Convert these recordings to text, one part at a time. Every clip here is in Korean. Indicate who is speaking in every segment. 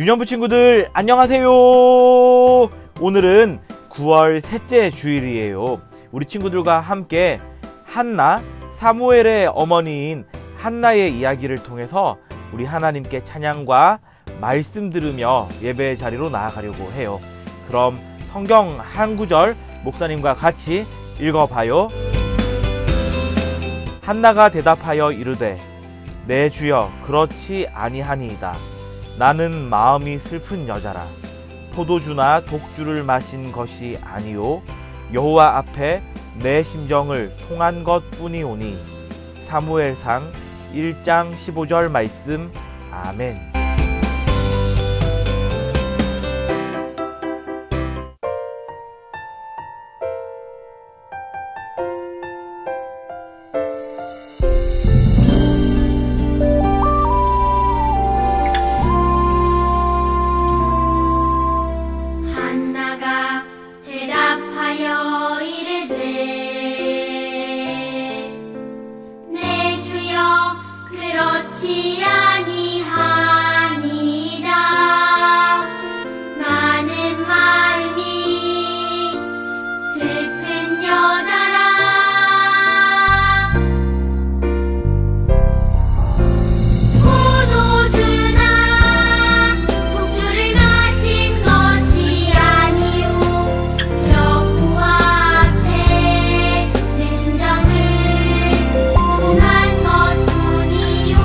Speaker 1: 유년부 친구들 안녕하세요. 오늘은 9월 셋째 주일이에요. 우리 친구들과 함께 한나, 사무엘의 어머니인 한나의 이야기를 통해서 우리 하나님께 찬양과 말씀 들으며 예배의 자리로 나아가려고 해요. 그럼 성경 한 구절 목사님과 같이 읽어봐요. 한나가 대답하여 이르되 내 주여 그렇지 아니하니이다. 나는 마음이 슬픈 여자라. 포도주나 독주를 마신 것이 아니요 여호와 앞에 내 심정을 통한 것뿐이오니. 사무엘상 1장 15절 말씀. 아멘.
Speaker 2: 한나가 대답하여 이르되 내 주여 그렇지 아니하니이다. 나는 마음이 슬픈 여자라. 포도주나 독주를 마신 것이 아니요 여호와 앞에 내 심정을 통한 것뿐이오니.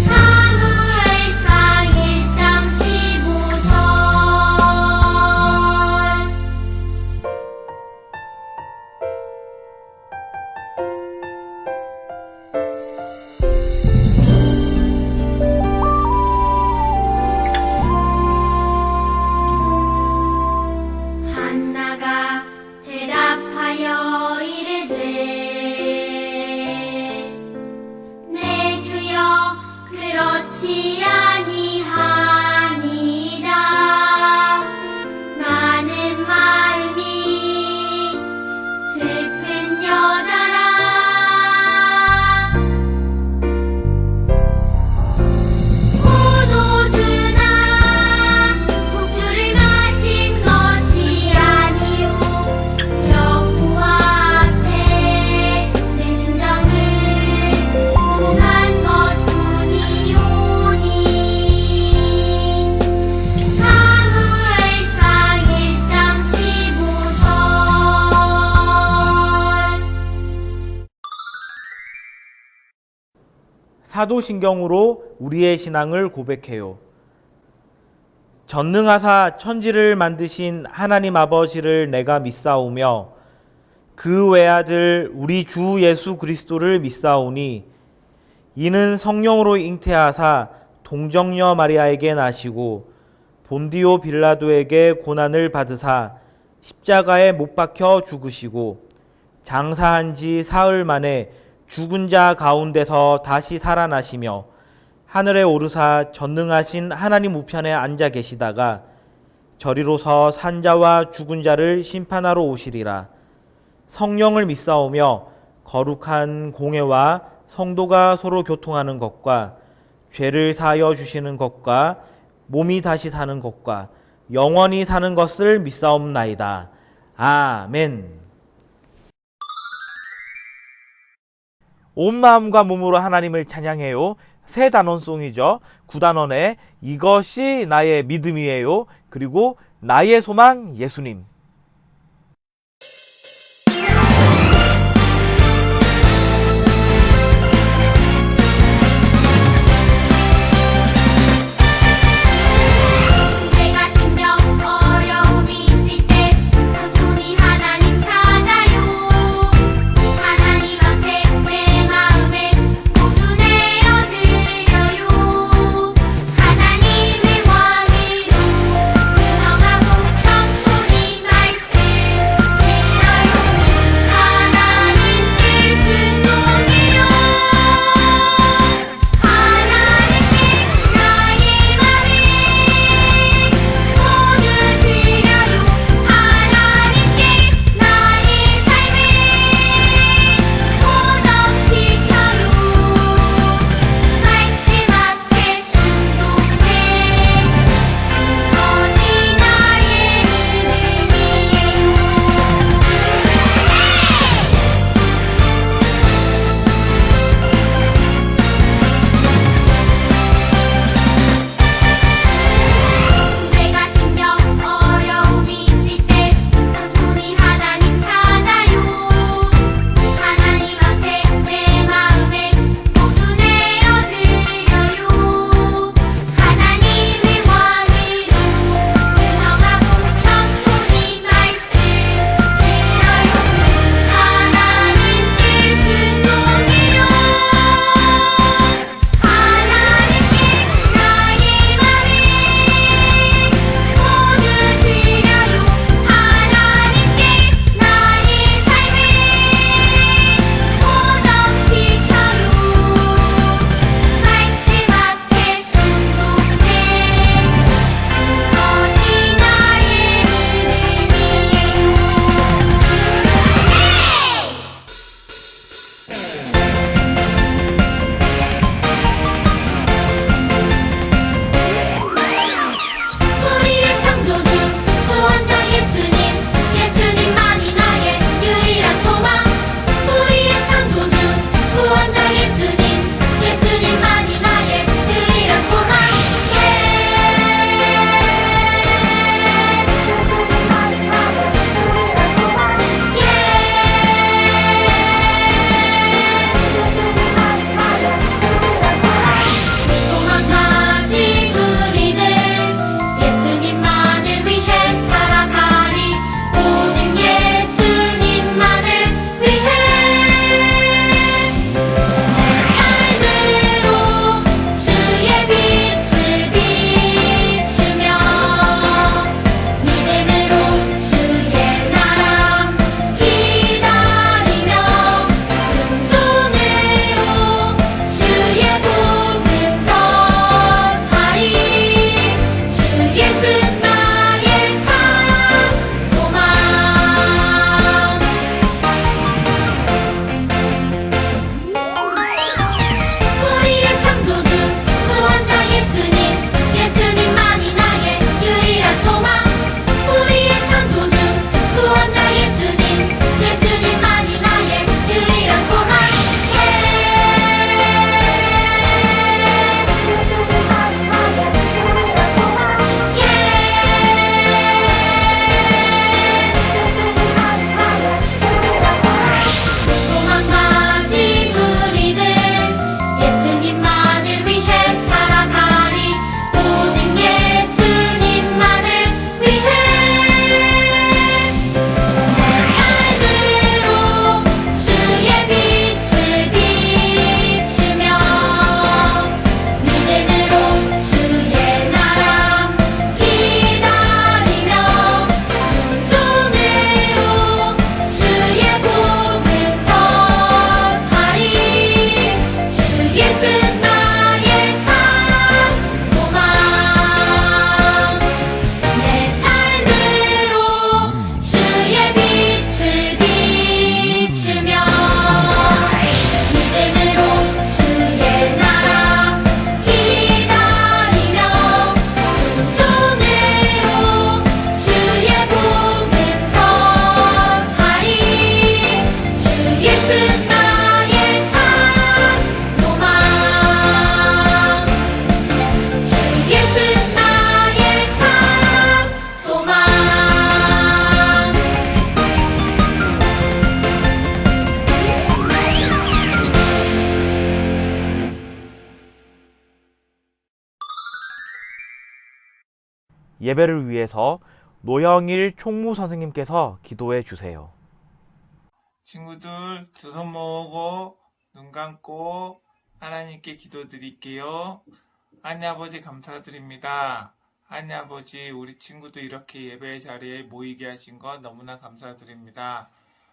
Speaker 2: 사무엘상 1장 15절. 한나가 대답하여 이르되 내 주여 그렇지 아니하니이다. 나는 마음이 슬픈 여자라. 포도주나 독주를 마신 것이 아니요 여호와 앞에 내 심정을 통한 것뿐이오니. 사무엘상 1장 15절.
Speaker 1: 사도신경으로 우리의 신앙을 고백해요. 전능하사 천지를 만드신 하나님 아버지를 내가 믿사오며 그 외아들 우리 주 예수 그리스도를 믿사오니 이는 성령으로 잉태하사 동정녀 마리아에게 나시고 본디오 빌라도에게 고난을 받으사 십자가에 못 박혀 죽으시고 장사한 지 사흘 만에 죽은 자 가운데서 다시 살아나시며 하늘에 오르사 전능하신 하나님 우편에 앉아 계시다가 저리로서 산자와 죽은 자를 심판하러 오시리라. 성령을 믿사오며 거룩한 공회와 성도가 서로 교통하는 것과 죄를 사하여 주시는 것과 몸이 다시 사는 것과 영원히 사는 것을 믿사옵나이다. 아멘. 온 마음과 몸으로 하나님을 찬양해요. 새 단원송이죠. 9단원의 이것이 나의 믿음이에요. 그리고 나의 소망 예수님.
Speaker 2: 문제가 생겨 어려움이 있을 때 단순히 하나님 찾아요. 하나님 앞에 내 마음을 모두 내어드려요. 하나님의 왕으로 순정하고 겸손히 말
Speaker 1: 예배를 위해서 노영일 총무 선생님께서 기도해 주세요.
Speaker 3: 친구들 두 손 모으고 눈 감고 하나님께 기도드릴게요. 하나님 아버지 감사드립니다. 하나님 아버지 우리 친구들 이렇게 예배 자리에 모이게 하신 것 너무나 감사드립니다.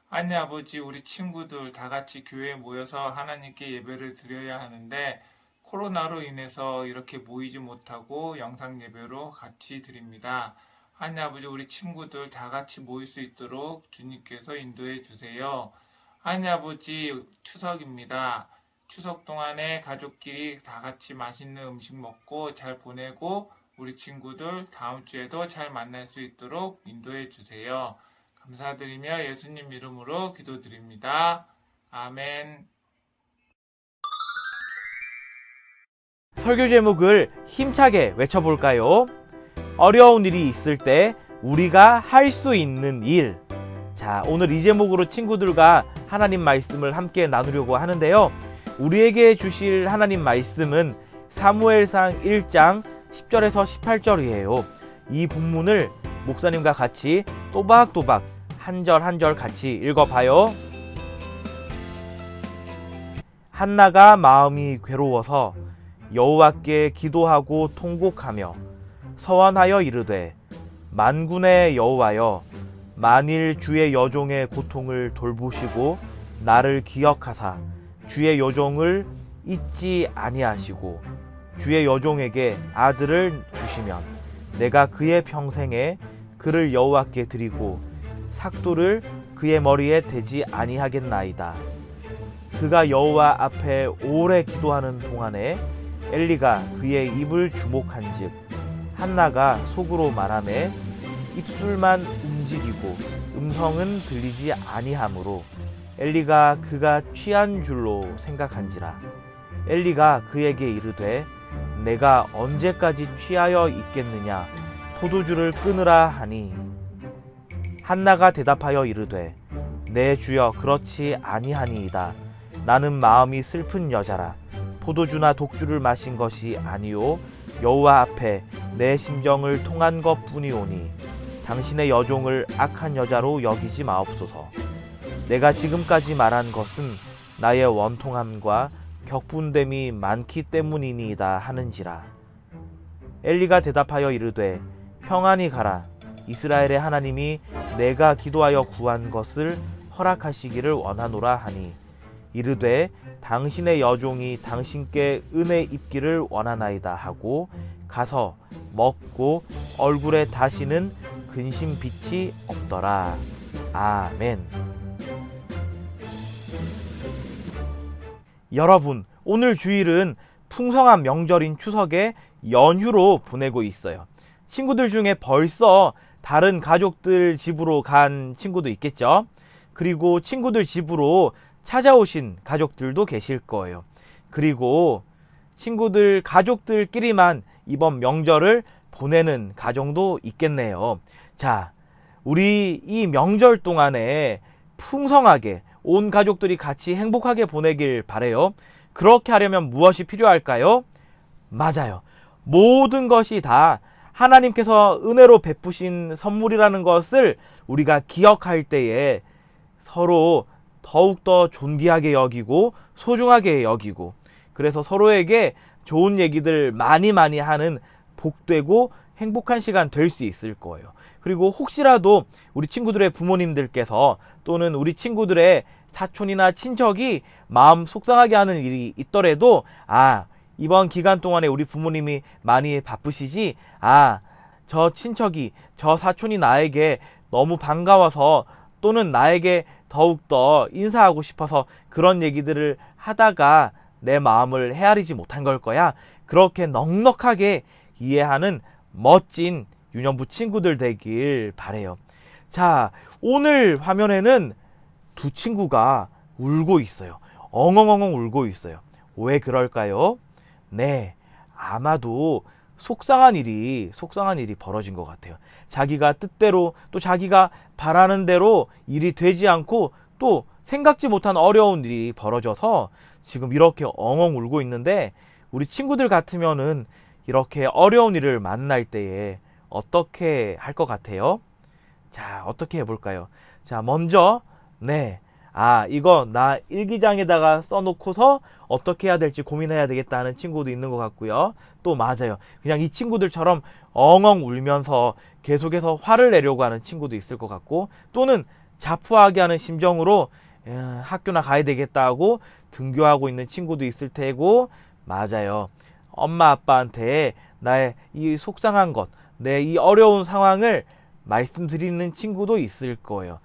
Speaker 3: 하나님 아버지 우리 친구들 다 같이 교회에 모여서 하나님께 예배를 드려야 하는데 코로나로 인해서 이렇게 모이지 못하고 영상 예배로 같이 드립니다. 하나님 아버지 우리 친구들 다 같이 모일 수 있도록 주님께서 인도해 주세요. 하나님 아버지 추석입니다. 추석 동안에 가족끼리 다 같이 맛있는 음식 먹고 잘 보내고 우리 친구들 다음 주에도 잘 만날 수 있도록 인도해 주세요. 감사드리며 예수님 이름으로 기도드립니다. 아멘.
Speaker 1: 설교 제목을 힘차게 외쳐볼까요? 어려운 일이 있을 때 우리가 할 수 있는 일. 자, 오늘 이 제목으로 친구들과 하나님 말씀을 함께 나누려고 하는데요. 우리에게 주실 하나님 말씀은 사무엘상 1장 10절에서 18절이에요. 이 본문을 목사님과 같이 또박또박 한 절 한 절 같이 읽어봐요. 한나가 마음이 괴로워서 여호와께 기도하고 통곡하며 서원하여 이르되 만군의 여호와여 만일 주의 여종의 고통을 돌보시고 나를 기억하사 주의 여종을 잊지 아니하시고 주의 여종에게 아들을 주시면 내가 그의 평생에 그를 여호와께 드리고 삭도를 그의 머리에 대지 아니하겠나이다. 그가 여호와 앞에 오래 기도하는 동안에 엘리가 그의 입을 주목한즉 한나가 속으로 말하매 입술만 움직이고 음성은 들리지 아니하므로 엘리가 그가 취한 줄로 생각한지라. 엘리가 그에게 이르되 내가 언제까지 취하여 있겠느냐 포도주를 끊으라 하니 한나가 대답하여 이르되 내 주여 그렇지 아니하니이다. 나는 마음이 슬픈 여자라. 포도주나 독주를 마신 것이 아니요 여호와 앞에 내 심정을 통한 것뿐이오니 당신의 여종을 악한 여자로 여기지 마옵소서. 내가 지금까지 말한 것은 나의 원통함과 격분됨이 많기 때문이니이다 하는지라. 엘리가 대답하여 이르되 평안히 가라. 이스라엘의 하나님이 내가 기도하여 구한 것을 허락하시기를 원하노라 하니 이르되 당신의 여종이 당신께 은혜 입기를 원하나이다 하고 가서 먹고 얼굴에 다시는 근심 빛이 없더라. 아멘. 여러분, 오늘 주일은 풍성한 명절인 추석에 연휴로 보내고 있어요. 친구들 중에 벌써 다른 가족들 집으로 간 친구도 있겠죠. 그리고 친구들 집으로 찾아오신 가족들도 계실 거예요. 그리고 친구들 가족들끼리만 이번 명절을 보내는 가정도 있겠네요. 자, 우리 이 명절 동안에 풍성하게 온 가족들이 같이 행복하게 보내길 바래요. 그렇게 하려면 무엇이 필요할까요? 맞아요. 모든 것이 다 하나님께서 은혜로 베푸신 선물이라는 것을 우리가 기억할 때에 서로 더욱더 존귀하게 여기고 소중하게 여기고, 그래서 서로에게 좋은 얘기들 많이 하는 복되고 행복한 시간 될 수 있을 거예요. 그리고 혹시라도 우리 친구들의 부모님들께서 또는 우리 친구들의 사촌이나 친척이 마음 속상하게 하는 일이 있더라도 이번 기간 동안에 우리 부모님이 많이 바쁘시지, 저 친척이, 저 사촌이 나에게 너무 반가워서 또는 나에게 더욱더 인사하고 싶어서 그런 얘기들을 하다가 내 마음을 헤아리지 못한 걸 거야. 그렇게 넉넉하게 이해하는 멋진 유년부 친구들 되길 바래요. 자, 오늘 화면에는 두 친구가 울고 있어요. 엉엉엉 울고 있어요. 왜 그럴까요? 네, 아마도 속상한 일이 벌어진 것 같아요. 자기가 뜻대로 또 자기가 바라는 대로 일이 되지 않고 또 생각지 못한 어려운 일이 벌어져서 지금 이렇게 엉엉 울고 있는데, 우리 친구들 같으면은 이렇게 어려운 일을 만날 때에 어떻게 할 것 같아요? 자, 어떻게 해볼까요? 자, 먼저 이거 나 일기장에다가 써놓고서 어떻게 해야 될지 고민해야 되겠다 하는 친구도 있는 것 같고요. 또 맞아요. 그냥 이 친구들처럼 엉엉 울면서 계속해서 화를 내려고 하는 친구도 있을 것 같고, 또는 자포하게 하는 심정으로 학교나 가야 되겠다 하고 등교하고 있는 친구도 있을 테고, 맞아요. 엄마 아빠한테 나의 이 속상한 것, 내 이 어려운 상황을 말씀드리는 친구도 있을 거예요.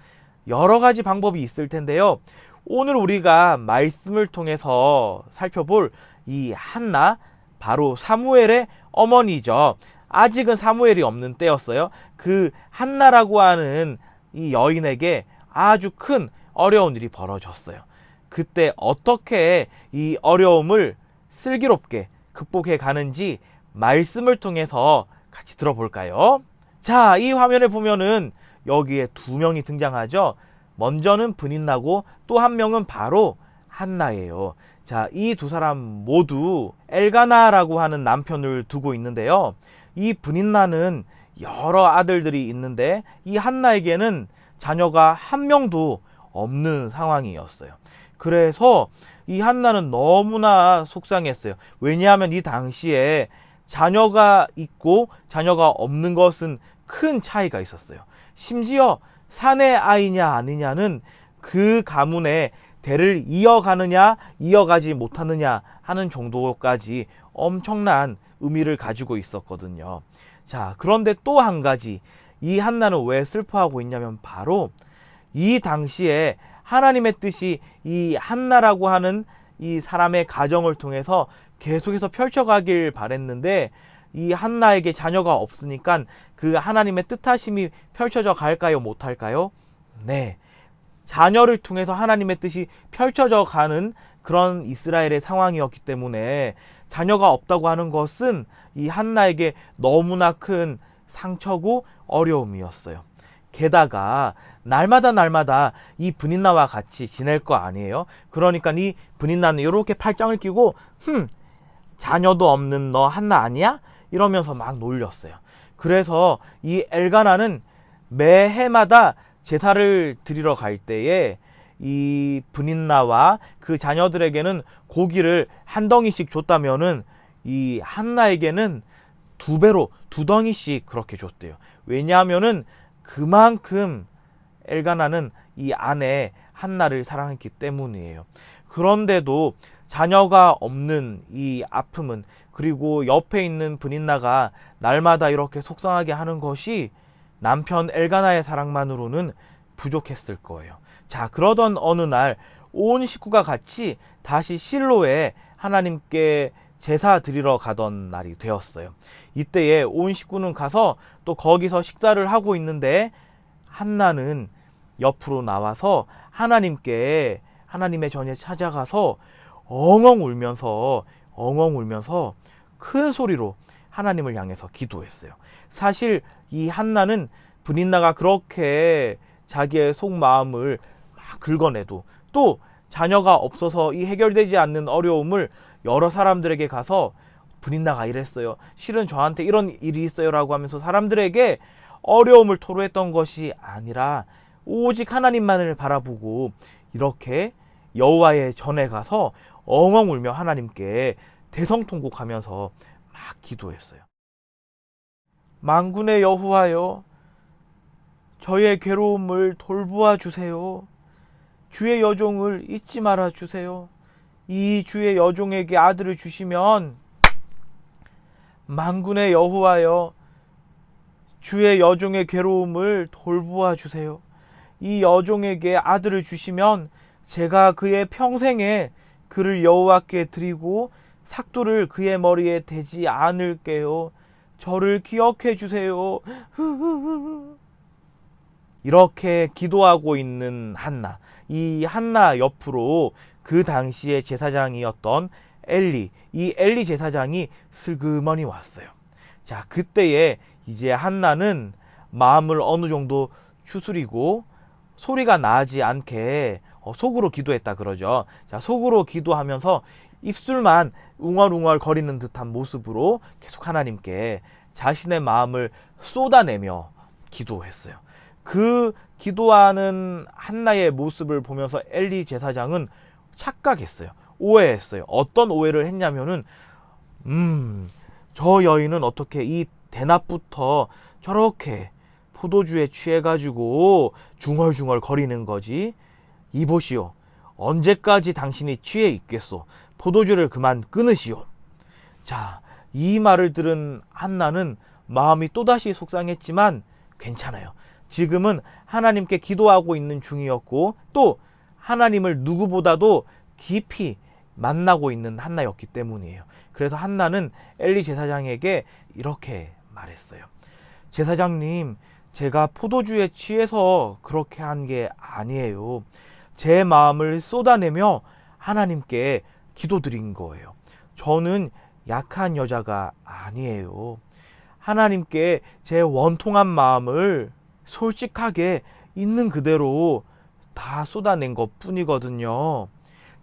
Speaker 1: 여러 가지 방법이 있을 텐데요. 오늘 우리가 말씀을 통해서 살펴볼 이 한나, 바로 사무엘의 어머니죠. 아직은 사무엘이 없는 때였어요. 그 한나라고 하는 이 여인에게 아주 큰 어려운 일이 벌어졌어요. 그때 어떻게 이 어려움을 슬기롭게 극복해 가는지 말씀을 통해서 같이 들어볼까요? 자, 이 화면에 보면은 여기에 두 명이 등장하죠. 먼저는 브닌나고 또 한 명은 바로 한나예요. 자, 이 두 사람 모두 엘가나라고 하는 남편을 두고 있는데요. 이 브닌나는 여러 아들들이 있는데 이 한나에게는 자녀가 한 명도 없는 상황이었어요. 그래서 이 한나는 너무나 속상했어요. 왜냐하면 이 당시에 자녀가 있고 자녀가 없는 것은 큰 차이가 있었어요. 심지어 사내 아이냐 아니냐는 그 가문의 대를 이어가느냐 이어가지 못하느냐 하는 정도까지 엄청난 의미를 가지고 있었거든요. 자, 그런데 또 한 가지, 이 한나는 왜 슬퍼하고 있냐면 바로 이 당시에 하나님의 뜻이 이 한나라고 하는 이 사람의 가정을 통해서 계속해서 펼쳐가길 바랬는데, 이 한나에게 자녀가 없으니까 그 하나님의 뜻하심이 펼쳐져 갈까요? 못할까요? 네. 자녀를 통해서 하나님의 뜻이 펼쳐져 가는 그런 이스라엘의 상황이었기 때문에 자녀가 없다고 하는 것은 이 한나에게 너무나 큰 상처고 어려움이었어요. 게다가 날마다 이 브닌나와 같이 지낼 거 아니에요? 그러니까 이 브닌나는 이렇게 팔짱을 끼고 자녀도 없는 너 한나 아니야? 이러면서 막 놀렸어요. 그래서 이 엘가나는 매해마다 제사를 드리러 갈 때에 이 브닌나와 그 자녀들에게는 고기를 한 덩이씩 줬다면은 이 한나에게는 두 배로 두 덩이씩 그렇게 줬대요. 왜냐하면은 그만큼 엘가나는 이 아내 한나를 사랑했기 때문이에요. 그런데도 자녀가 없는 이 아픔은, 그리고 옆에 있는 브닌나가 날마다 이렇게 속상하게 하는 것이 남편 엘가나의 사랑만으로는 부족했을 거예요. 자, 그러던 어느 날 온 식구가 같이 다시 실로에 하나님께 제사 드리러 가던 날이 되었어요. 이때에 온 식구는 가서 또 거기서 식사를 하고 있는데 한나는 옆으로 나와서 하나님께, 하나님의 전에 찾아가서 엉엉 울면서 큰 소리로 하나님을 향해서 기도했어요. 사실 이 한나는 브닌나가 그렇게 자기의 속마음을 막 긁어내도, 또 자녀가 없어서 이 해결되지 않는 어려움을 여러 사람들에게 가서 브닌나가 이랬어요, 실은 저한테 이런 일이 있어요 라고 하면서 사람들에게 어려움을 토로했던 것이 아니라 오직 하나님만을 바라보고 이렇게 여호와의 전에 가서 엉엉 울며 하나님께 대성통곡하면서 막 기도했어요. 만군의 여호와여, 저의 괴로움을 돌보아 주세요. 주의 여종을 잊지 말아 주세요. 이 주의 여종에게 아들을 주시면, 만군의 여호와여, 주의 여종의 괴로움을 돌보아 주세요. 이 여종에게 아들을 주시면 제가 그의 평생에 그를 여호와께 드리고 삭도를 그의 머리에 대지 않을게요. 저를 기억해 주세요. 이렇게 기도하고 있는 한나, 이 한나 옆으로 그 당시에 제사장이었던 엘리, 이 엘리 제사장이 슬그머니 왔어요. 자, 그때에 이제 한나는 마음을 어느 정도 추스리고 소리가 나지 않게 속으로 기도했다 그러죠. 자, 속으로 기도하면서 입술만 웅얼웅얼 거리는 듯한 모습으로 계속 하나님께 자신의 마음을 쏟아내며 기도했어요. 그 기도하는 한나의 모습을 보면서 엘리 제사장은 착각했어요. 오해했어요. 어떤 오해를 했냐면은 저 여인은 어떻게 이 대낮부터 저렇게 포도주에 취해가지고 중얼중얼 거리는 거지? 이보시오. 언제까지 당신이 취해 있겠소? 포도주를 그만 끊으시오. 자, 이 말을 들은 한나는 마음이 또다시 속상했지만 괜찮아요. 지금은 하나님께 기도하고 있는 중이었고 또 하나님을 누구보다도 깊이 만나고 있는 한나였기 때문이에요. 그래서 한나는 엘리 제사장에게 이렇게 말했어요. 제사장님, 제가 포도주에 취해서 그렇게 한 게 아니에요. 제 마음을 쏟아내며 하나님께 기도드린 거예요. 저는 약한 여자가 아니에요. 하나님께 제 원통한 마음을 솔직하게 있는 그대로 다 쏟아낸 것 뿐이거든요.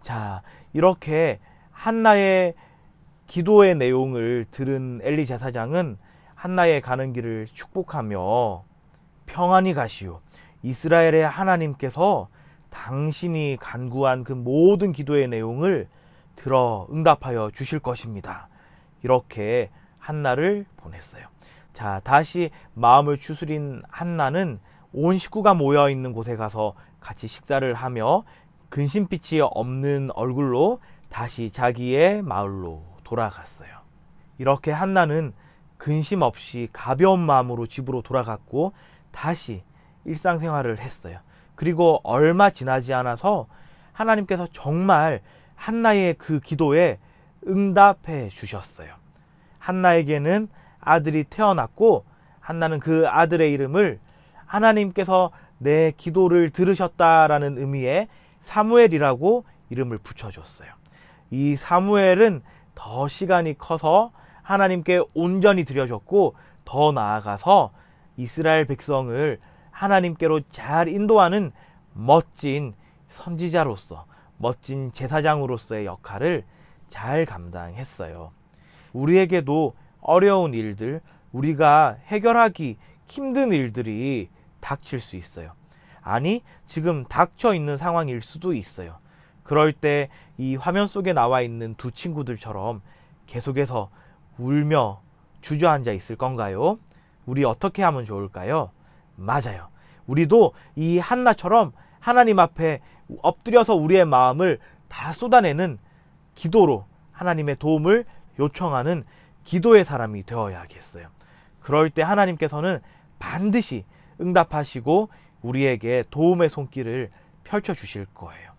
Speaker 1: 자, 이렇게 한나의 기도의 내용을 들은 엘리 제사장은 한나의 가는 길을 축복하며 평안히 가시오. 이스라엘의 하나님께서 당신이 간구한 그 모든 기도의 내용을 들어 응답하여 주실 것입니다. 이렇게 한나를 보냈어요. 자, 다시 마음을 추스린 한나는 온 식구가 모여 있는 곳에 가서 같이 식사를 하며 근심빛이 없는 얼굴로 다시 자기의 마을로 돌아갔어요. 이렇게 한나는 근심 없이 가벼운 마음으로 집으로 돌아갔고 다시 일상생활을 했어요. 그리고 얼마 지나지 않아서 하나님께서 정말 한나의 그 기도에 응답해 주셨어요. 한나에게는 아들이 태어났고 한나는 그 아들의 이름을 하나님께서 내 기도를 들으셨다라는 의미의 사무엘이라고 이름을 붙여줬어요. 이 사무엘은 더 시간이 커서 하나님께 온전히 드려졌고 더 나아가서 이스라엘 백성을 하나님께로 잘 인도하는 멋진 선지자로서 멋진 제사장으로서의 역할을 잘 감당했어요. 우리에게도 어려운 일들, 우리가 해결하기 힘든 일들이 닥칠 수 있어요. 아니, 지금 닥쳐 있는 상황일 수도 있어요. 그럴 때 이 화면 속에 나와 있는 두 친구들처럼 계속해서 울며 주저앉아 있을 건가요? 우리 어떻게 하면 좋을까요? 맞아요. 우리도 이 한나처럼 하나님 앞에 엎드려서 우리의 마음을 다 쏟아내는 기도로 하나님의 도움을 요청하는 기도의 사람이 되어야겠어요. 그럴 때 하나님께서는 반드시 응답하시고 우리에게 도움의 손길을 펼쳐 주실 거예요.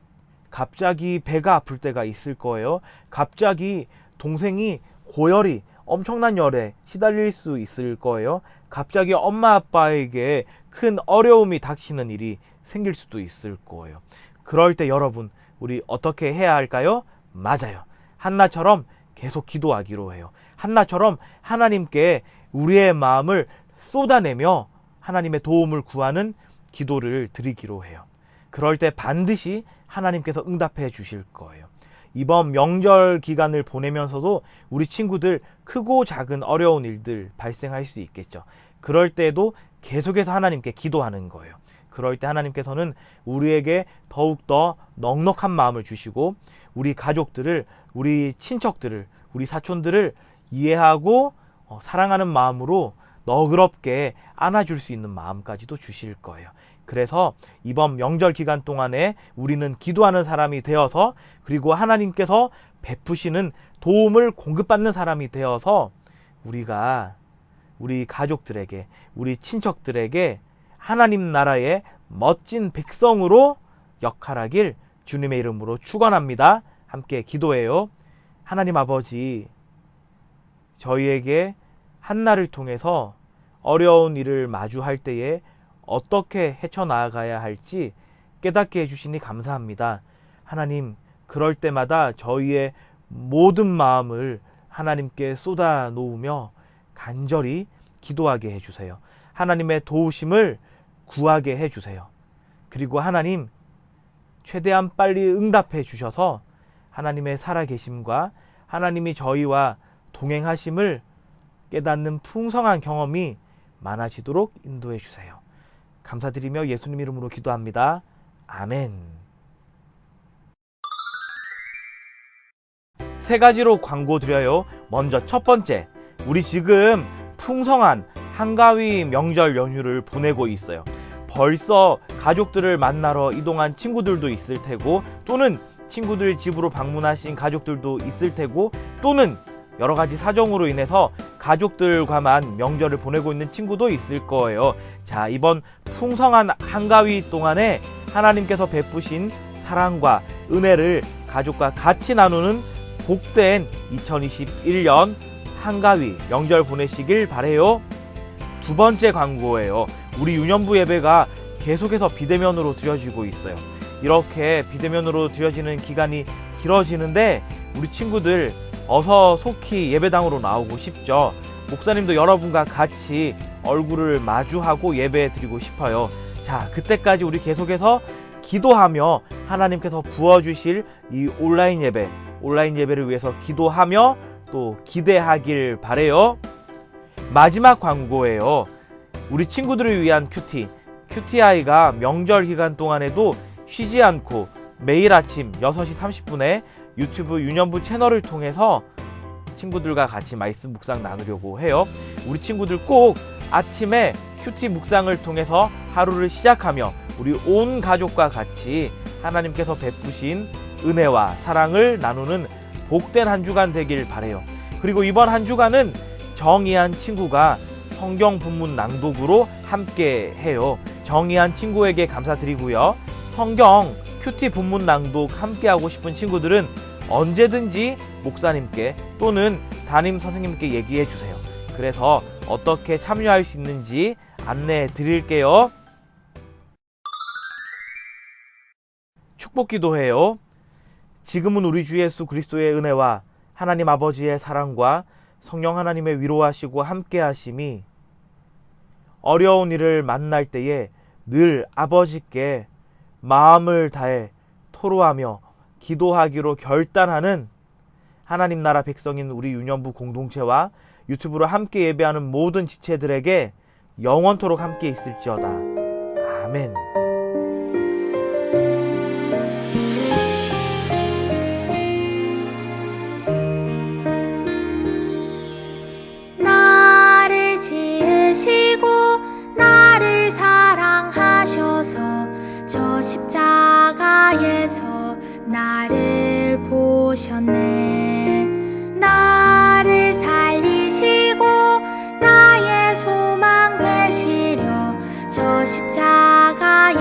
Speaker 1: 갑자기 배가 아플 때가 있을 거예요. 갑자기 동생이 고열이 엄청난 열에 시달릴 수 있을 거예요. 갑자기 엄마 아빠에게 큰 어려움이 닥치는 일이 생길 수도 있을 거예요. 그럴 때 여러분, 우리 어떻게 해야 할까요? 맞아요. 한나처럼 계속 기도하기로 해요. 한나처럼 하나님께 우리의 마음을 쏟아내며 하나님의 도움을 구하는 기도를 드리기로 해요. 그럴 때 반드시 하나님께서 응답해 주실 거예요. 이번 명절 기간을 보내면서도 우리 친구들 크고 작은 어려운 일들 발생할 수 있겠죠. 그럴 때에도 계속해서 하나님께 기도하는 거예요. 그럴 때 하나님께서는 우리에게 더욱더 넉넉한 마음을 주시고 우리 가족들을, 우리 친척들을, 우리 사촌들을 이해하고 사랑하는 마음으로 너그럽게 안아줄 수 있는 마음까지도 주실 거예요. 그래서 이번 명절 기간 동안에 우리는 기도하는 사람이 되어서, 그리고 하나님께서 베푸시는 도움을 공급받는 사람이 되어서 우리가 우리 가족들에게, 우리 친척들에게 하나님 나라의 멋진 백성으로 역할하길 주님의 이름으로 축원합니다. 함께 기도해요. 하나님 아버지, 저희에게 한나를 통해서 어려운 일을 마주할 때에 어떻게 헤쳐나가야 할지 깨닫게 해주시니 감사합니다. 하나님, 그럴 때마다 저희의 모든 마음을 하나님께 쏟아 놓으며 간절히 기도하게 해주세요. 하나님의 도우심을 구하게 해주세요. 그리고 하나님, 최대한 빨리 응답해 주셔서 하나님의 살아계심과 하나님이 저희와 동행하심을 깨닫는 풍성한 경험이 많아지도록 인도해 주세요. 감사드리며 예수님 이름으로 기도합니다. 아멘. 세 가지로 광고 드려요. 먼저 첫 번째, 우리 지금 풍성한 한가위 명절 연휴를 보내고 있어요. 벌써 가족들을 만나러 이동한 친구들도 있을 테고, 또는 친구들 집으로 방문하신 가족들도 있을 테고, 또는 여러 가지 사정으로 인해서 가족들과만 명절을 보내고 있는 친구도 있을 거예요. 자, 이번 풍성한 한가위 동안에 하나님께서 베푸신 사랑과 은혜를 가족과 같이 나누는 복된 2021년 한가위 명절 보내시길 바래요. 두 번째 광고예요. 우리 유년부 예배가 계속해서 비대면으로 드려지고 있어요. 이렇게 비대면으로 드려지는 기간이 길어지는데 우리 친구들 어서 속히 예배당으로 나오고 싶죠. 목사님도 여러분과 같이 얼굴을 마주하고 예배 드리고 싶어요. 자, 그때까지 우리 계속해서 기도하며 하나님께서 부어주실 이 온라인 예배를 위해서 기도하며 또 기대하길 바래요. 마지막 광고예요. 우리 친구들을 위한 QTI가 명절 기간 동안에도 쉬지 않고 매일 아침 6시 30분에 유튜브 유년부 채널을 통해서 친구들과 같이 말씀 묵상 나누려고 해요. 우리 친구들 꼭 아침에 QT 묵상을 통해서 하루를 시작하며 우리 온 가족과 같이 하나님께서 베푸신 은혜와 사랑을 나누는 복된 한 주간 되길 바래요. 그리고 이번 한 주간은 정의한 친구가 성경 본문 낭독으로 함께 해요. 정의한 친구에게 감사드리고요. 성경 QT 본문 낭독 함께 하고 싶은 친구들은 언제든지 목사님께 또는 담임 선생님께 얘기해 주세요. 그래서 어떻게 참여할 수 있는지 안내해 드릴게요. 축복 기도해요. 지금은 우리 주 예수 그리스도의 은혜와 하나님 아버지의 사랑과 성령 하나님의 위로하시고 함께 하심이 어려운 일을 만날 때에 늘 아버지께 마음을 다해 토로하며 기도하기로 결단하는 하나님 나라 백성인 우리 유년부 공동체와 유튜브로 함께 예배하는 모든 지체들에게 영원토록 함께 있을지어다. 아멘.
Speaker 2: 나를 지으시고 나를 사랑하셔서 저 십자가에서 나를 보셨네. 나를 살리시고 나의 소망 되시려 저 십자가에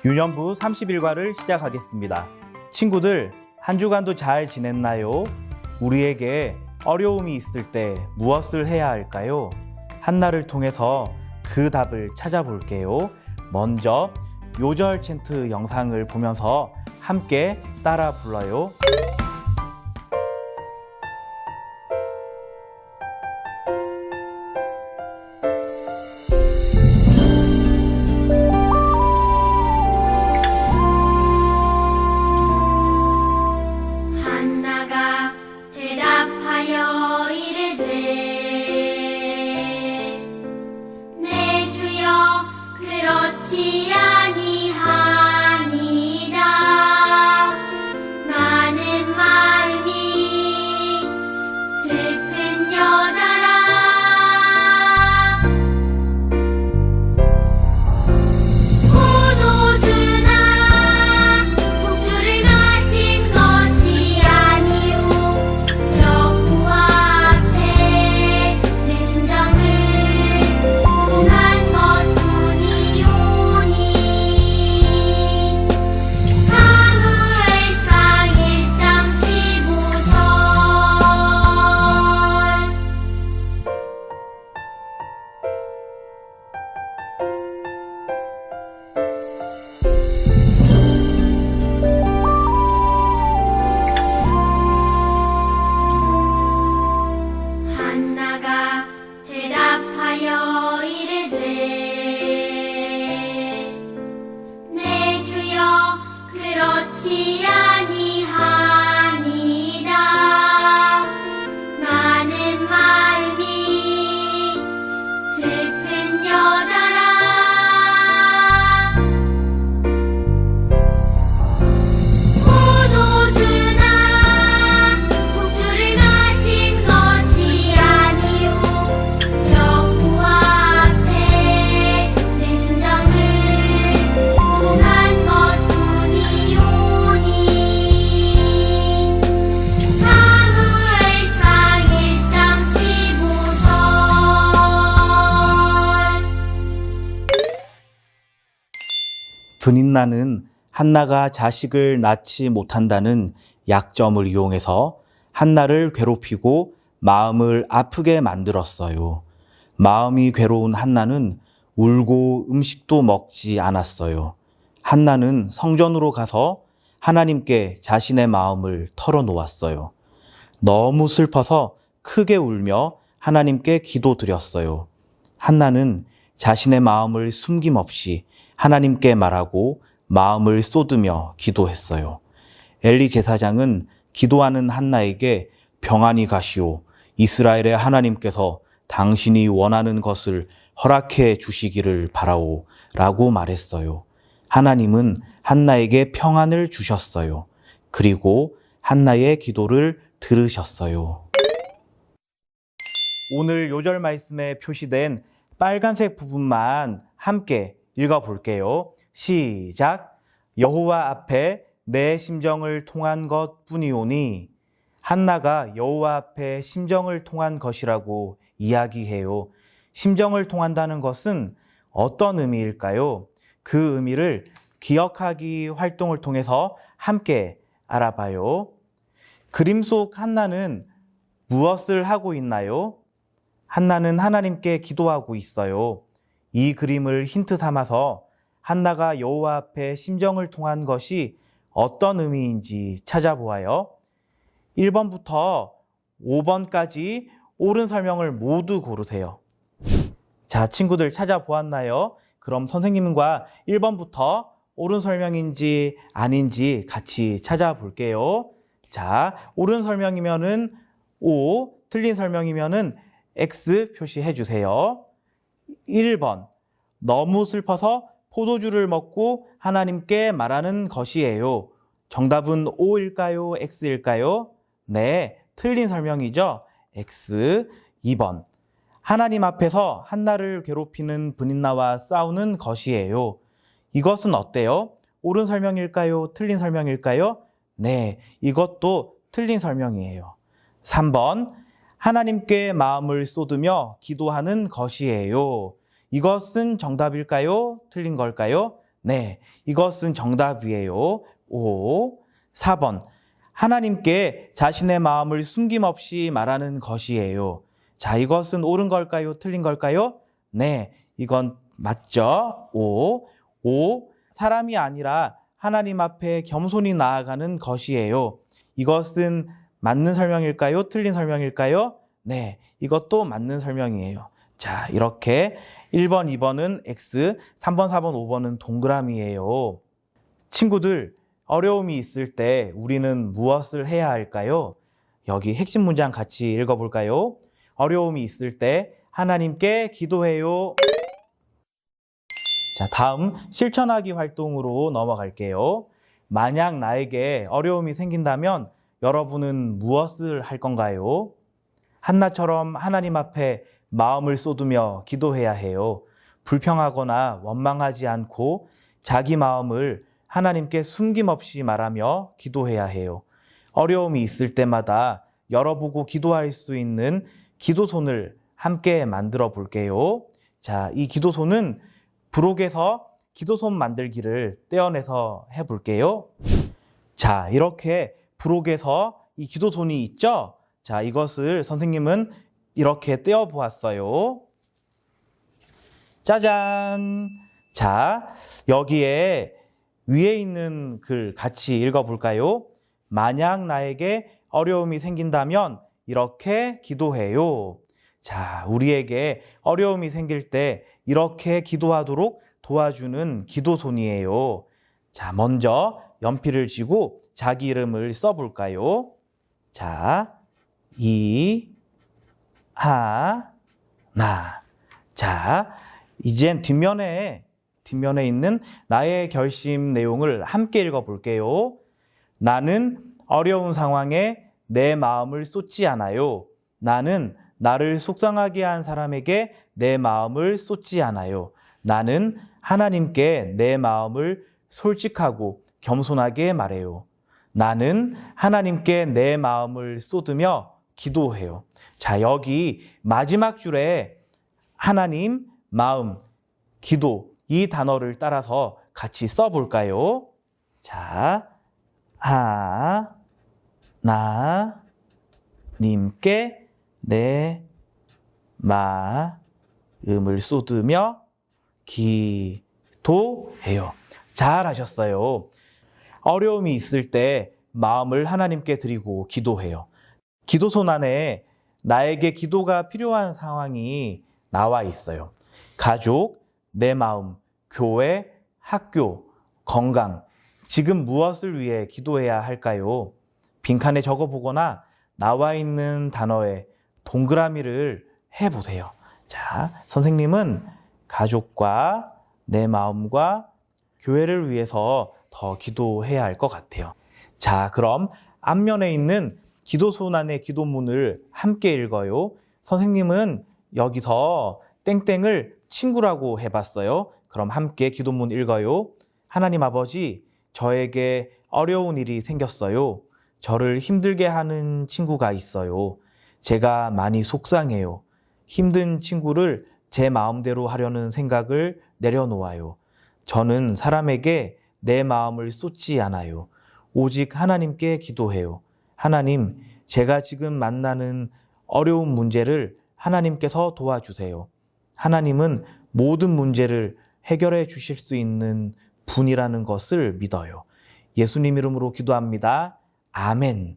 Speaker 4: 유년부 30일과를 시작하겠습니다. 친구들, 한 주간도 잘 지냈나요? 우리에게 어려움이 있을 때 무엇을 해야 할까요? 한나를 통해서 그 답을 찾아볼게요. 먼저 요절 챈트 영상을 보면서 함께 따라 불러요.
Speaker 2: 한나가 대답하여 이르되 내 주여 그렇지 아니하니이다. 나는 마음이 슬픈 여자라. 포도주나 독주를 마신 것이 아니오. 여호와 앞에 내 심정을 통한 것뿐이오니. 사무엘상 1장 15절. 한나가 대답하여 이르되 내 주여 그렇지 아니하니이다. 나는 마음이 슬픈 여자라. 포도주나 독주를 마신 것이 아니오. 여호와 앞에 내 심정을 통한 것뿐이오니. 사무엘상 1장 15절.
Speaker 4: 브닌나는 한나가 자식을 낳지 못한다는 약점을 이용해서 한나를 괴롭히고 마음을 아프게 만들었어요. 마음이 괴로운 한나는 울고 음식도 먹지 않았어요. 한나는 성전으로 가서 하나님께 자신의 마음을 털어놓았어요. 너무 슬퍼서 크게 울며 하나님께 기도드렸어요. 한나는 자신의 마음을 숨김없이 하나님께 말하고 마음을 쏟으며 기도했어요. 엘리 제사장은 기도하는 한나에게 평안히 가시오. 이스라엘의 하나님께서 당신이 원하는 것을 허락해 주시기를 바라오. 라고 말했어요. 하나님은 한나에게 평안을 주셨어요. 그리고 한나의 기도를 들으셨어요. 오늘 요절 말씀에 표시된 빨간색 부분만 함께 읽어볼게요. 시작. 여호와 앞에 내 심정을 통한 것뿐이오니. 한나가 여호와 앞에 심정을 통한 것이라고 이야기해요. 심정을 통한다는 것은 어떤 의미일까요? 그 의미를 기억하기 활동을 통해서 함께 알아봐요. 그림 속 한나는 무엇을 하고 있나요? 한나는 하나님께 기도하고 있어요. 이 그림을 힌트 삼아서 한나가 여호와 앞에 심정을 통한 것이 어떤 의미인지 찾아보아요. 1번부터 5번까지 옳은 설명을 모두 고르세요. 자, 친구들 찾아보았나요? 그럼 선생님과 1번부터 옳은 설명인지 아닌지 같이 찾아볼게요. 자, 옳은 설명이면은 O, 틀린 설명이면은 X 표시해 주세요. 1번. 너무 슬퍼서 포도주를 먹고 하나님께 말하는 것이에요. 정답은 O일까요? X일까요? 네, 틀린 설명이죠. X. 2번. 하나님 앞에서 한나를 괴롭히는 브닌나와 싸우는 것이에요. 이것은 어때요? 옳은 설명일까요? 틀린 설명일까요? 네, 이것도 틀린 설명이에요. 3번. 하나님께 마음을 쏟으며 기도하는 것이에요. 이것은 정답일까요? 틀린 걸까요? 네, 이것은 정답이에요. 5. 4번. 하나님께 자신의 마음을 숨김없이 말하는 것이에요. 자, 이것은 옳은 걸까요? 틀린 걸까요? 네, 이건 맞죠? 5. 사람이 아니라 하나님 앞에 겸손히 나아가는 것이에요. 이것은 맞는 설명일까요? 틀린 설명일까요? 네, 이것도 맞는 설명이에요. 자, 이렇게 1번, 2번은 X, 3번, 4번, 5번은 동그라미예요. 친구들, 어려움이 있을 때 우리는 무엇을 해야 할까요? 여기 핵심 문장 같이 읽어볼까요? 어려움이 있을 때 하나님께 기도해요. 자, 다음 실천하기 활동으로 넘어갈게요. 만약 나에게 어려움이 생긴다면 여러분은 무엇을 할 건가요? 한나처럼 하나님 앞에 마음을 쏟으며 기도해야 해요. 불평하거나 원망하지 않고 자기 마음을 하나님께 숨김없이 말하며 기도해야 해요. 어려움이 있을 때마다 열어보고 기도할 수 있는 기도손을 함께 만들어 볼게요. 자, 이 기도손은 부록에서 기도손 만들기를 떼어내서 해볼게요. 자, 이렇게 부록에서 이 기도손이 있죠? 자, 이것을 선생님은 이렇게 떼어 보았어요. 짜잔! 자, 여기에 위에 있는 글 같이 읽어볼까요? 만약 나에게 어려움이 생긴다면 이렇게 기도해요. 자, 우리에게 어려움이 생길 때 이렇게 기도하도록 도와주는 기도손이에요. 자, 먼저 연필을 쥐고 자기 이름을 써볼까요? 자, 나. 자, 이젠 뒷면에 있는 나의 결심 내용을 함께 읽어볼게요. 나는 어려운 상황에 내 마음을 쏟지 않아요. 나는 나를 속상하게 한 사람에게 내 마음을 쏟지 않아요. 나는 하나님께 내 마음을 솔직하고 겸손하게 말해요. 나는 하나님께 내 마음을 쏟으며 기도해요. 자, 여기 마지막 줄에 하나님, 마음, 기도 이 단어를 따라서 같이 써볼까요? 자, 하나님께 내 마음을 쏟으며 기도해요. 잘하셨어요. 어려움이 있을 때 마음을 하나님께 드리고 기도해요. 기도손 안에 나에게 기도가 필요한 상황이 나와 있어요. 가족, 내 마음, 교회, 학교, 건강, 지금 무엇을 위해 기도해야 할까요? 빈칸에 적어보거나 나와 있는 단어에 동그라미를 해보세요. 자, 선생님은 가족과 내 마음과 교회를 위해서 더 기도해야 할 것 같아요. 자, 그럼 앞면에 있는 기도손 안의 기도문을 함께 읽어요. 선생님은 여기서 땡땡을 친구라고 해봤어요. 그럼 함께 기도문 읽어요. 하나님 아버지, 저에게 어려운 일이 생겼어요. 저를 힘들게 하는 친구가 있어요. 제가 많이 속상해요. 힘든 친구를 제 마음대로 하려는 생각을 내려놓아요. 저는 사람에게 내 마음을 쏟지 않아요. 오직 하나님께 기도해요. 하나님, 제가 지금 만나는 어려운 문제를 하나님께서 도와주세요. 하나님은 모든 문제를 해결해 주실 수 있는 분이라는 것을 믿어요. 예수님 이름으로 기도합니다. 아멘.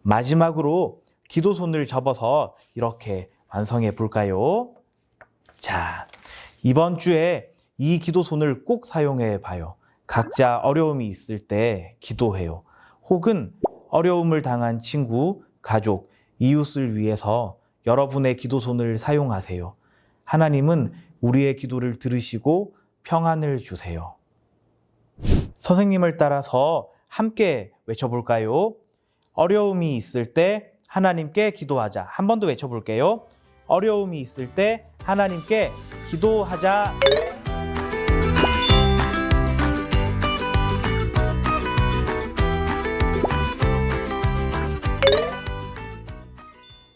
Speaker 4: 마지막으로 기도손을 접어서 이렇게 완성해 볼까요? 자, 이번 주에 이 기도손을 꼭 사용해 봐요. 각자 어려움이 있을 때 기도해요. 혹은 어려움을 당한 친구, 가족, 이웃을 위해서 여러분의 기도손을 사용하세요. 하나님은 우리의 기도를 들으시고 평안을 주세요. 선생님을 따라서 함께 외쳐볼까요? 어려움이 있을 때 하나님께 기도하자. 한 번 더 외쳐볼게요. 어려움이 있을 때 하나님께 기도하자.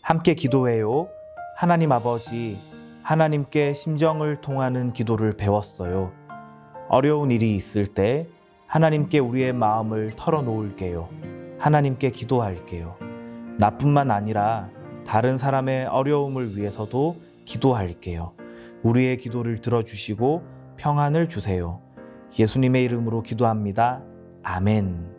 Speaker 4: 함께 기도해요. 하나님 아버지, 하나님께 심정을 통하는 기도를 배웠어요. 어려운 일이 있을 때 하나님께 우리의 마음을 털어놓을게요. 하나님께 기도할게요. 나뿐만 아니라 다른 사람의 어려움을 위해서도 기도할게요. 우리의 기도를 들어주시고 평안을 주세요. 예수님의 이름으로 기도합니다. 아멘.